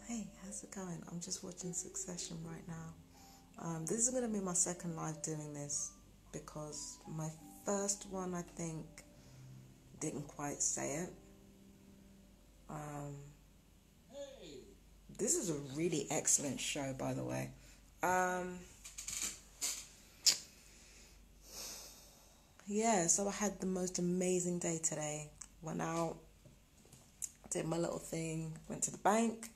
Hey, how's it going? I'm just watching Succession right now. This is going to be my second live doing this because my first one, I think, didn't quite say it. Um, this is a really excellent show, by the way. Yeah, so I had the most amazing day today. Went out, did my little thing, went to the bank,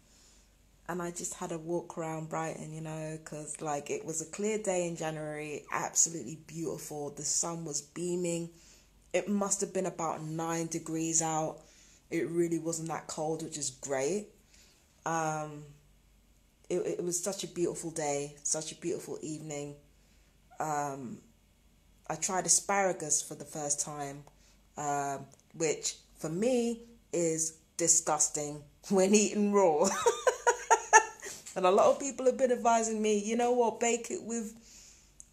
and I just had a walk around Brighton, because like it was a clear day in January, absolutely beautiful. The sun was beaming. It must have been about 9 degrees out. It really wasn't that cold, which is great. It was such a beautiful day, such a beautiful evening. I tried asparagus for the first time, which for me is disgusting when eaten raw. And a lot of people have been advising me, you know what, bake it with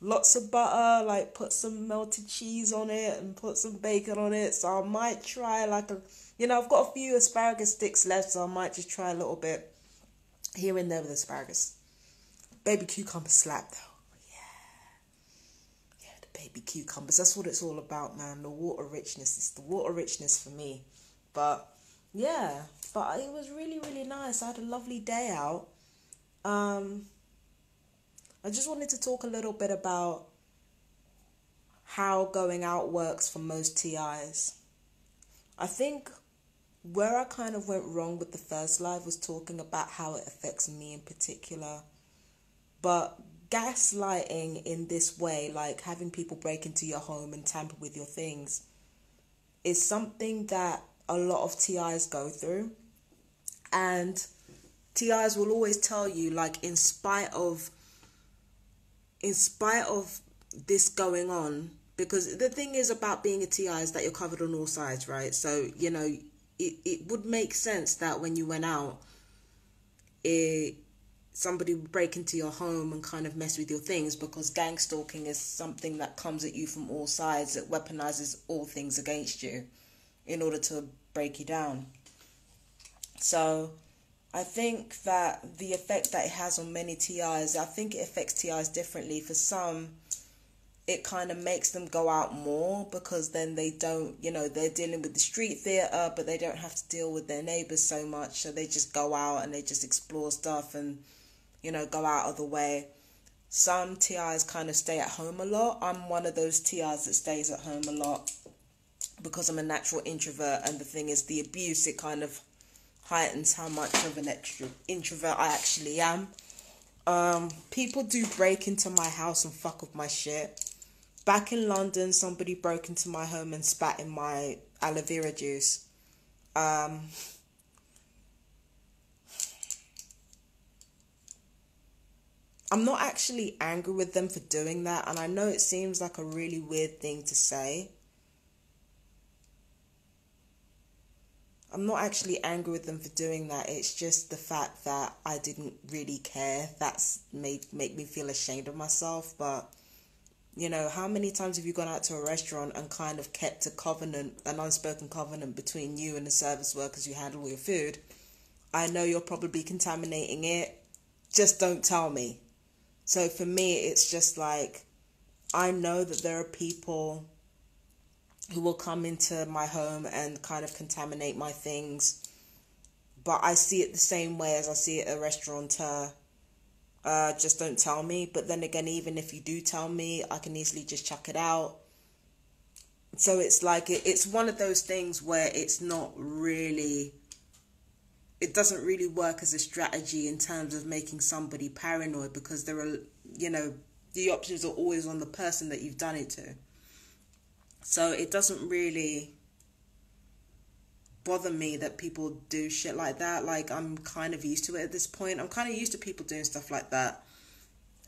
lots of butter, like put some melted cheese on it and put some bacon on it. So I might try I've got a few asparagus sticks left, so I might just try a little bit here and there with asparagus. Baby cucumber slap though. Yeah, the baby cucumbers. That's what it's all about, man. The water richness. It's the water richness for me. But yeah, but it was really, really nice. I had a lovely day out. I just wanted to talk a little bit about how going out works for most TIs. I think where I kind of went wrong with the first live was talking about how it affects me in particular. But gaslighting in this way, like having people break into your home and tamper with your things, is something that a lot of TIs go through. And TIs will always tell you, like, in spite of this going on, because the thing is about being a TI is that you're covered on all sides, right? So, it would make sense that when you went out, somebody would break into your home and kind of mess with your things, because gangstalking is something that comes at you from all sides. It weaponizes all things against you in order to break you down. So I think that the effect that it has on many TIs, I think it affects TIs differently. For some, it kind of makes them go out more, because then they don't, they're dealing with the street theatre, but they don't have to deal with their neighbours so much. So they just go out and they just explore stuff and, go out of the way. Some TIs kind of stay at home a lot. I'm one of those TIs that stays at home a lot because I'm a natural introvert. And the thing is, the abuse, it kind of heightens how much of an introvert I actually am. People do break into my house and fuck up my shit. Back in London, somebody broke into my home and spat in my aloe vera juice. I'm not actually angry with them for doing that, and I know it seems like a really weird thing to say. I'm not actually angry with them for doing that. It's just the fact that I didn't really care. That's make me feel ashamed of myself. But, how many times have you gone out to a restaurant and kind of kept an unspoken covenant between you and the service workers you handle all your food? I know you're probably contaminating it. Just don't tell me. So for me, it's just like, I know that there are people who will come into my home and kind of contaminate my things, but I see it the same way as I see it at a restaurateur. Just don't tell me. But then again, even if you do tell me, I can easily just chuck it out. So it's like, it's one of those things where it doesn't really work as a strategy in terms of making somebody paranoid, because there are, the options are always on the person that you've done it to. So it doesn't really bother me that people do shit like that. Like, I'm kind of used to it at this point. I'm kind of used to people doing stuff like that.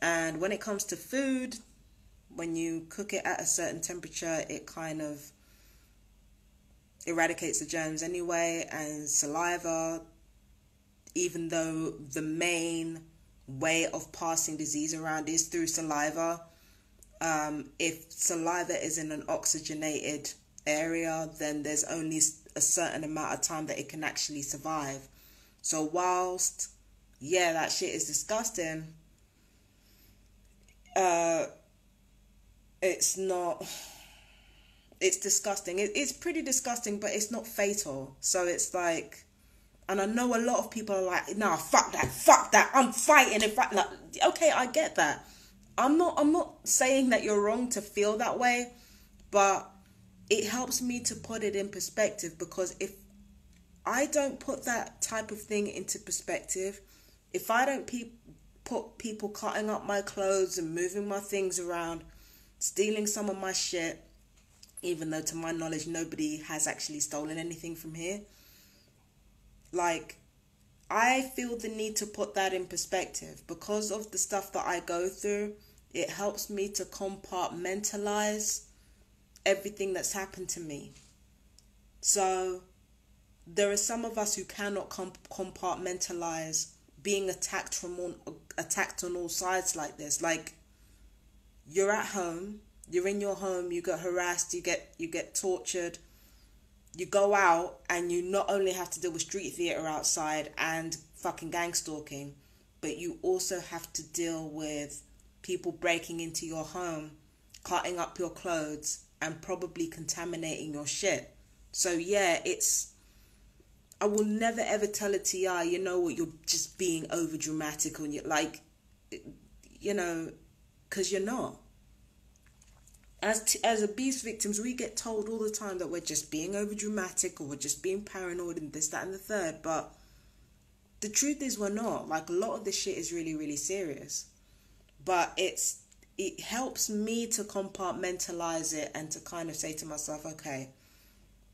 And when it comes to food, when you cook it at a certain temperature, it kind of eradicates the germs anyway. And saliva, even though the main way of passing disease around is through saliva, if saliva is in an oxygenated area, then there's only a certain amount of time that it can actually survive. So whilst yeah, that shit is disgusting. Uh, it's not. It's disgusting. It's pretty disgusting, but it's not fatal. So it's like, and I know a lot of people are like, nah, fuck that, I'm fighting. In fact, like, okay, I get that. I'm not saying that you're wrong to feel that way, but it helps me to put it in perspective, because if I don't put that type of thing into perspective, if I don't put people cutting up my clothes and moving my things around, stealing some of my shit, even though to my knowledge nobody has actually stolen anything from here, like, I feel the need to put that in perspective because of the stuff that I go through. It helps me to compartmentalize everything that's happened to me. So there are some of us who cannot compartmentalize being attacked on all sides like this. Like, you're at home, you're in your home, you get harassed, you get tortured. You go out and you not only have to deal with street theatre outside and fucking gang stalking, but you also have to deal with people breaking into your home, cutting up your clothes, and probably contaminating your shit. So yeah, I will never ever tell a TI, you know what, you're just being over dramatic, and you're like, you know, because you're not. As abuse victims, we get told all the time that we're just being over dramatic, or we're just being paranoid and this, that, and the third. But the truth is, we're not. Like, a lot of this shit is really, really serious. But it helps me to compartmentalize it and to kind of say to myself, okay,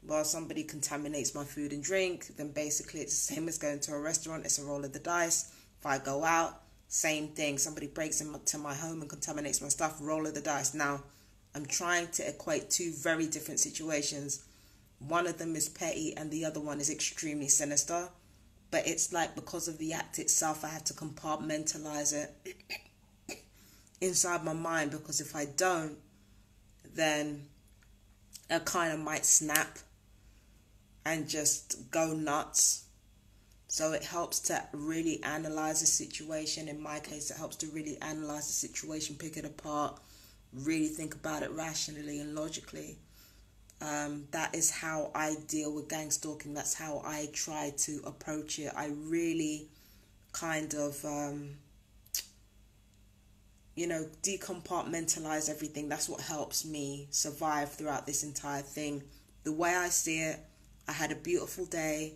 well, somebody contaminates my food and drink, then basically it's the same as going to a restaurant. It's a roll of the dice. If I go out, same thing. Somebody breaks into my home and contaminates my stuff, roll of the dice. Now, I'm trying to equate two very different situations. One of them is petty and the other one is extremely sinister. But it's like, because of the act itself, I have to compartmentalize it inside my mind, because if I don't, then I kind of might snap and just go nuts. So it helps to really analyze the situation. In my case, it helps to really analyze the situation, pick it apart, really think about it rationally and logically. That is how I deal with gang stalking. That's how I try to approach it. I really kind of, decompartmentalize everything. That's what helps me survive throughout this entire thing. The way I see it, I had a beautiful day.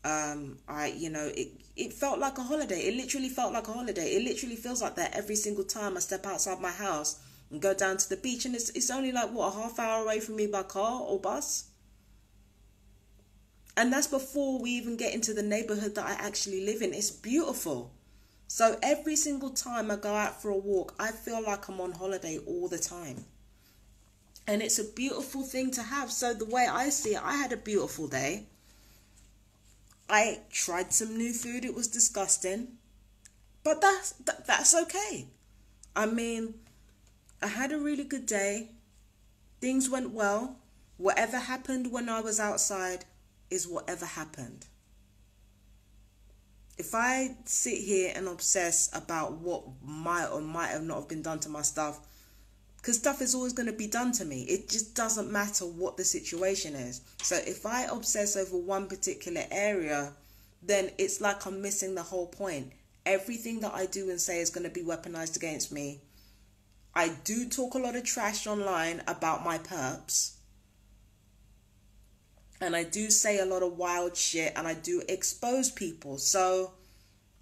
It felt like a holiday. It literally felt like a holiday. It literally feels like that every single time I step outside my house and go down to the beach, and it's only like, what, a half hour away from me by car or bus. And that's before we even get into the neighborhood that I actually live in. It's beautiful. So every single time I go out for a walk, I feel like I'm on holiday all the time. And it's a beautiful thing to have. So the way I see it, I had a beautiful day. I tried some new food. It was disgusting. But that's okay. I mean, I had a really good day. Things went well. Whatever happened when I was outside is whatever happened. If I sit here and obsess about what might or might have not have been done to my stuff, because stuff is always going to be done to me. It just doesn't matter what the situation is. So if I obsess over one particular area, then it's like I'm missing the whole point. Everything that I do and say is going to be weaponized against me. I do talk a lot of trash online about my perps. And I do say a lot of wild shit, and I do expose people. So,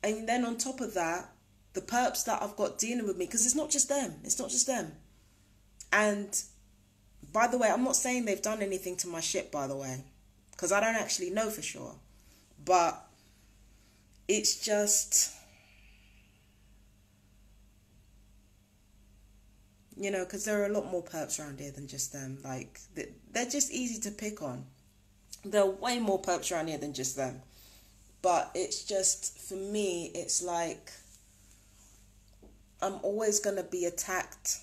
and then on top of that, the perps that I've got dealing with me, because it's not just them. It's not just them. And by the way, I'm not saying they've done anything to my shit, by the way, because I don't actually know for sure. But it's just, because there are a lot more perps around here than just them. Like, they're just easy to pick on. There are way more perps around here than just them. But it's just, for me, it's like, I'm always going to be attacked.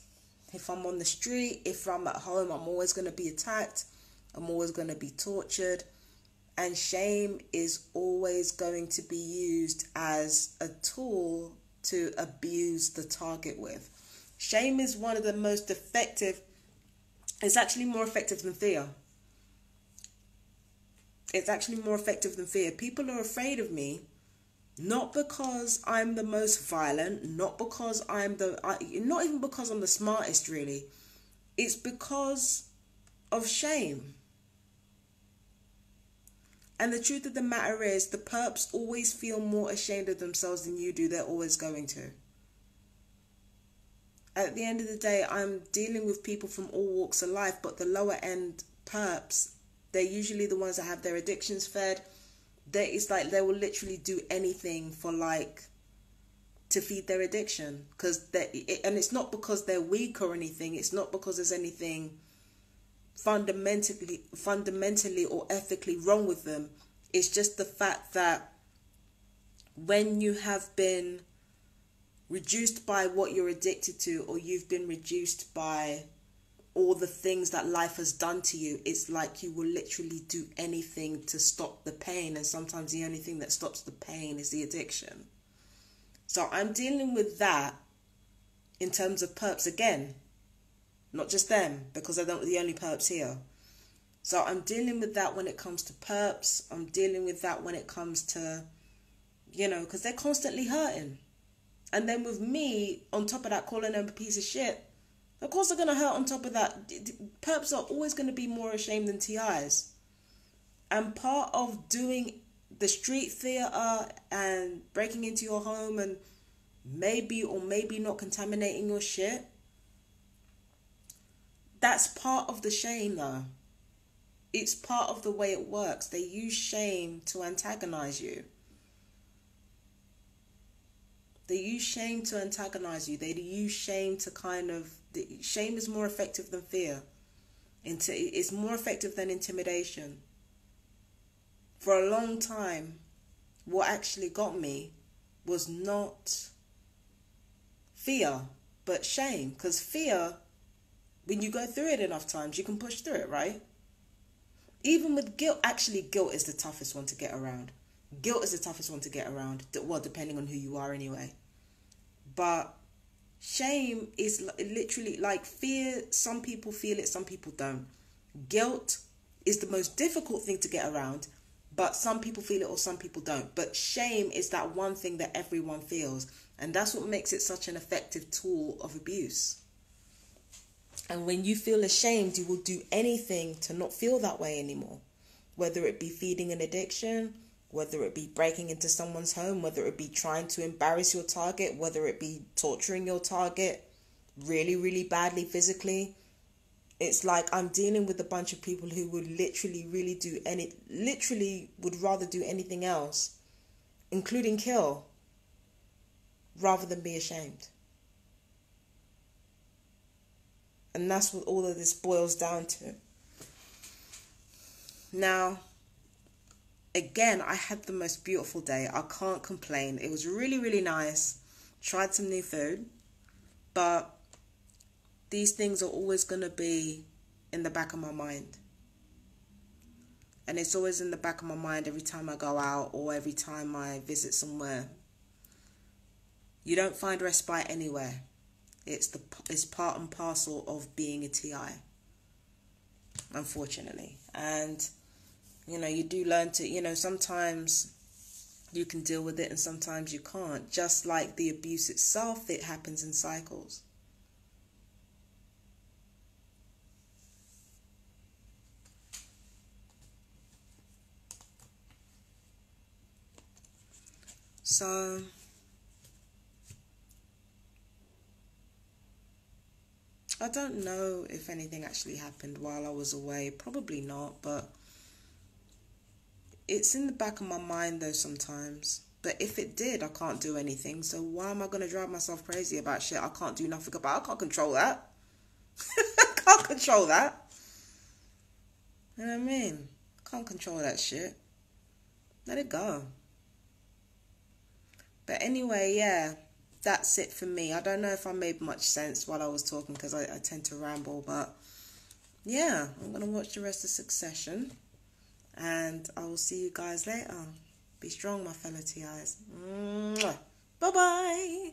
If I'm on the street, if I'm at home, I'm always going to be attacked. I'm always going to be tortured. And shame is always going to be used as a tool to abuse the target with. Shame is one of the most effective. It's actually more effective than fear. It's actually more effective than fear. People are afraid of me, not because I'm the most violent, not because not even because I'm the smartest, really. It's because of shame. And the truth of the matter is, the perps always feel more ashamed of themselves than you do. They're always going to. At the end of the day, I'm dealing with people from all walks of life, but the lower end perps, they're usually the ones that have their addictions fed. It's like they will literally do anything for to feed their addiction. And it's not because they're weak or anything. It's not because there's anything fundamentally or ethically wrong with them. It's just the fact that when you have been reduced by what you're addicted to, or you've been reduced by all the things that life has done to you, it's like you will literally do anything to stop the pain. And sometimes the only thing that stops the pain is the addiction. So I'm dealing with that in terms of perps again. Not just them, because they're not the only perps here. So I'm dealing with that when it comes to perps. I'm dealing with that when it comes to, because they're constantly hurting. And then with me, on top of that, calling them a piece of shit, of course they're going to hurt on top of that. Perps are always going to be more ashamed than TIs. And part of doing the street theatre and breaking into your home and maybe or maybe not contaminating your shit, that's part of the shame though. It's part of the way it works. They use shame to antagonize you. They use shame to antagonize you. They use shame to shame is more effective than fear. It's more effective than intimidation. For a long time, what actually got me was not fear, but shame. Because fear, when you go through it enough times, you can push through it, right? Even with guilt, actually guilt is the toughest one to get around. Guilt is the toughest one to get around. Well, depending on who you are anyway. But shame is literally like fear. Some people feel it, some people don't. Guilt is the most difficult thing to get around, but some people feel it or some people don't. But shame is that one thing that everyone feels. And that's what makes it such an effective tool of abuse. And when you feel ashamed, you will do anything to not feel that way anymore. Whether it be feeding an addiction, whether it be breaking into someone's home, whether it be trying to embarrass your target, whether it be torturing your target really, really badly physically. It's like I'm dealing with a bunch of people who would literally would rather do anything else, including kill, rather than be ashamed. And that's what all of this boils down to. Now, again, I had the most beautiful day. I can't complain. It was really, really nice. Tried some new food. But these things are always going to be in the back of my mind. And it's always in the back of my mind every time I go out or every time I visit somewhere. You don't find respite anywhere. It's part and parcel of being a TI, unfortunately. And, you do learn to, sometimes you can deal with it and sometimes you can't. Just like the abuse itself, it happens in cycles. So I don't know if anything actually happened while I was away. Probably not, but it's in the back of my mind though sometimes. But if it did, I can't do anything. So why am I going to drive myself crazy about shit I can't do nothing about? I can't control that. I can't control that. You know what I mean? Can't control that shit. Let it go. But anyway, yeah. That's it for me. I don't know if I made much sense while I was talking because I tend to ramble. But yeah, I'm going to watch the rest of Succession. And I will see you guys later. Be strong, my fellow TIs. Bye-bye.